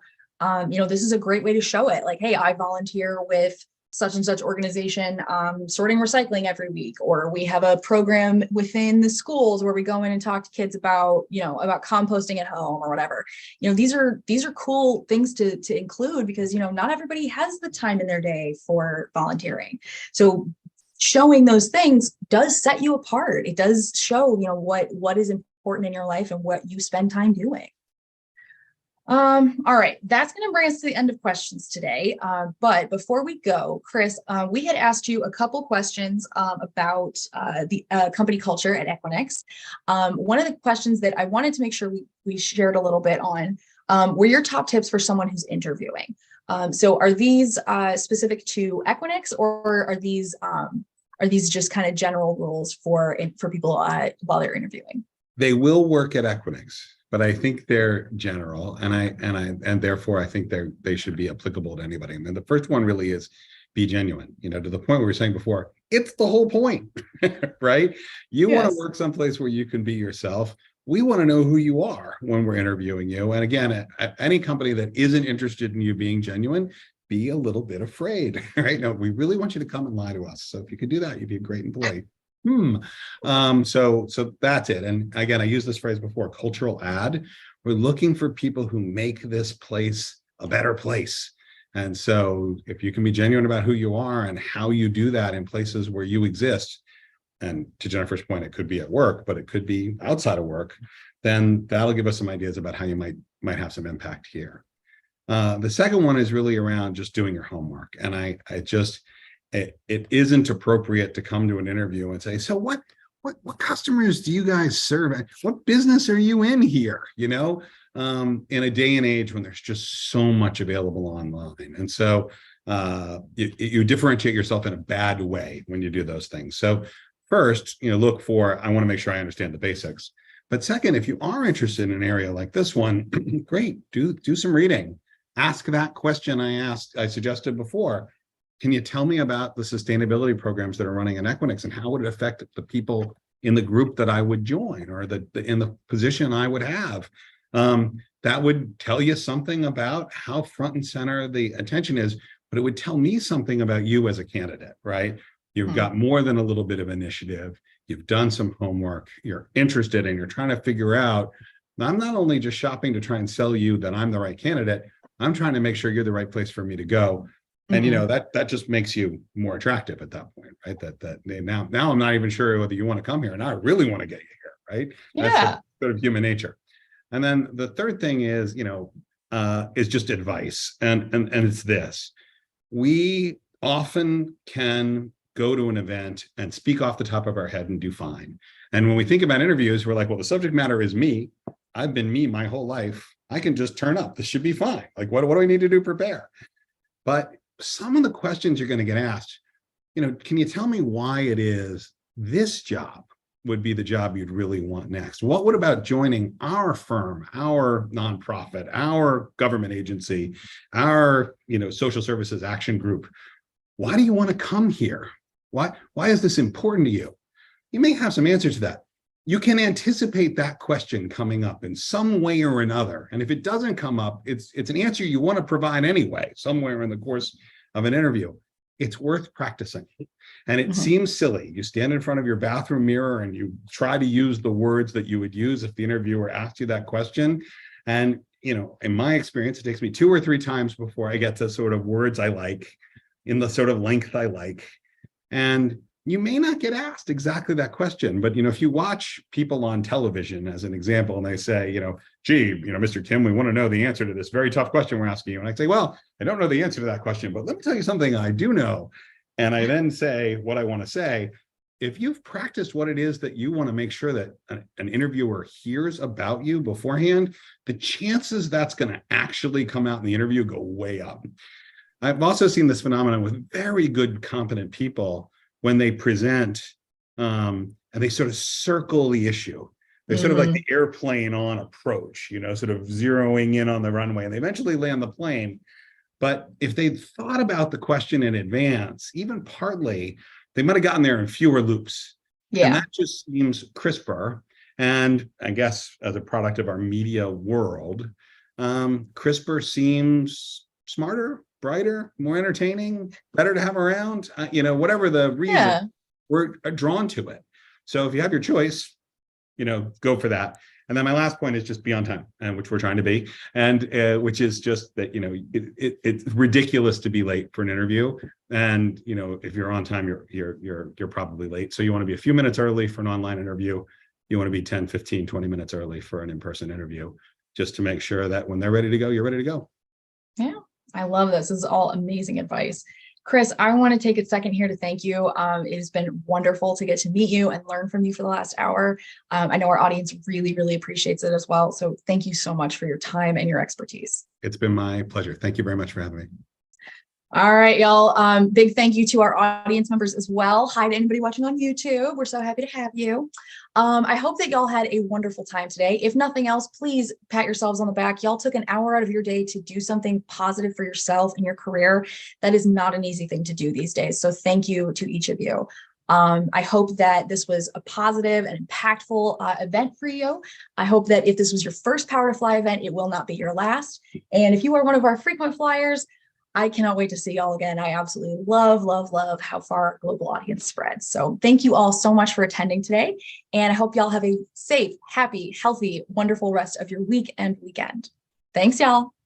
this is a great way to show it. Like, hey, I volunteer with such and such organization, sorting recycling every week, or we have a program within the schools where we go in and talk to kids about composting at home or whatever. These are cool things to include, because, not everybody has the time in their day for volunteering. So showing those things does set you apart. It does show, what is important in your life and what you spend time doing. All right, that's going to bring us to the end of questions today. But before we go, Chris, we had asked you a couple questions about the company culture at Equinix. One of the questions that I wanted to make sure we shared a little bit on were your top tips for someone who's interviewing. So are these specific to Equinix, or are these just kind of general rules for people while they're interviewing? They will work at Equinix, but I think they're general, and therefore I think they should be applicable to anybody. And then the first one really is be genuine. To the point we were saying before, it's the whole point, right? You want to work someplace where you can be yourself. we want to know who you are when we're interviewing you. And again, at any company that isn't interested in you being genuine, be a little bit afraid, right? No, we really want you to come and lie to us. So if you could do that, you'd be a great employee. So that's it. And again, I used this phrase before, cultural add. We're looking for people who make this place a better place. And so if you can be genuine about who you are and how you do that in places where you exist, and to Jennifer's point, it could be at work, but it could be outside of work, then that'll give us some ideas about how you might have some impact here. The second one is really around just doing your homework. And it isn't appropriate to come to an interview and say, so what customers do you guys serve? What business are you in here? You know, in a day and age when there's just so much available online. And so you differentiate yourself in a bad way when you do those things. So first, look for, I want to make sure I understand the basics. But second, if you are interested in an area like this one, great, do some reading. Ask that question I suggested before. Can you tell me about the sustainability programs that are running in Equinix and how would it affect the people in the group that I would join or in the position I would have? That would tell you something about how front and center the attention is, but it would tell me something about you as a candidate, right? You've got more than a little bit of initiative. You've done some homework. You're interested and you're trying to figure out, I'm not only just shopping to try and sell you that I'm the right candidate, I'm trying to make sure you're the right place for me to go. And that just makes you more attractive at that point, right? That now I'm not even sure whether you want to come here, and I really want to get you here, right? Yeah. That's sort of human nature. And then the third thing is, is just advice, and it's this: we often can go to an event and speak off the top of our head and do fine. And when we think about interviews, we're like, well, the subject matter is me. I've been me my whole life. I can just turn up. This should be fine. Like, what do I need to do to prepare? But some of the questions you're going to get asked, can you tell me why it is this job would be the job you'd really want next? What about joining our firm, our nonprofit, our government agency, our social services action group? Why do you want to come here? Why is this important to you? You may have some answers to that. You can anticipate that question coming up in some way or another. And if it doesn't come up, it's an answer you want to provide anyway, somewhere in the course of an interview. It's worth practicing. And it seems silly. You stand in front of your bathroom mirror and you try to use the words that you would use if the interviewer asked you that question. And, in my experience, it takes me 2 or 3 times before I get to sort of words I like in the sort of length I like. And you may not get asked exactly that question, but if you watch people on television as an example, and they say, gee, Mr. Kimm, we want to know the answer to this very tough question we're asking you. And I say, well, I don't know the answer to that question, but let me tell you something I do know. And I then say what I want to say. If you've practiced what it is that you want to make sure that an interviewer hears about you beforehand, the chances that's going to actually come out in the interview go way up. I've also seen this phenomenon with very good, competent people when they present and they sort of circle the issue. They're sort of like the airplane on approach, sort of zeroing in on the runway, and they eventually land the plane. But if they'd thought about the question in advance, even partly, they might have gotten there in fewer loops. Yeah. And that just seems crisper. And I guess as a product of our media world, crisper seems smarter, brighter, more entertaining, better to have around, whatever the reason, we're drawn to it. So if you have your choice, go for that. And then my last point is just be on time, and which we're trying to be, and which is just that, it's ridiculous to be late for an interview. And, if you're on time, you're probably late. So you want to be a few minutes early for an online interview. You want to be 10, 15, 20 minutes early for an in-person interview, just to make sure that when they're ready to go, you're ready to go. Yeah. I love this. This is all amazing advice. Chris, I want to take a second here to thank you. It has been wonderful to get to meet you and learn from you for the last hour. I know our audience really, really appreciates it as well. So thank you so much for your time and your expertise. It's been my pleasure. Thank you very much for having me. All right, y'all. Big thank you to our audience members as well. Hi to anybody watching on YouTube. We're so happy to have you. I hope that y'all had a wonderful time today. If nothing else, please pat yourselves on the back. Y'all took an hour out of your day to do something positive for yourself and your career. That is not an easy thing to do these days. So thank you to each of you. I hope that this was a positive and impactful event for you. I hope that if this was your first Power to Fly event, it will not be your last. And if you are one of our frequent flyers, I cannot wait to see y'all again. I absolutely love, love, love how far our global audience spreads. So thank you all so much for attending today. And I hope y'all have a safe, happy, healthy, wonderful rest of your week and weekend. Thanks, y'all.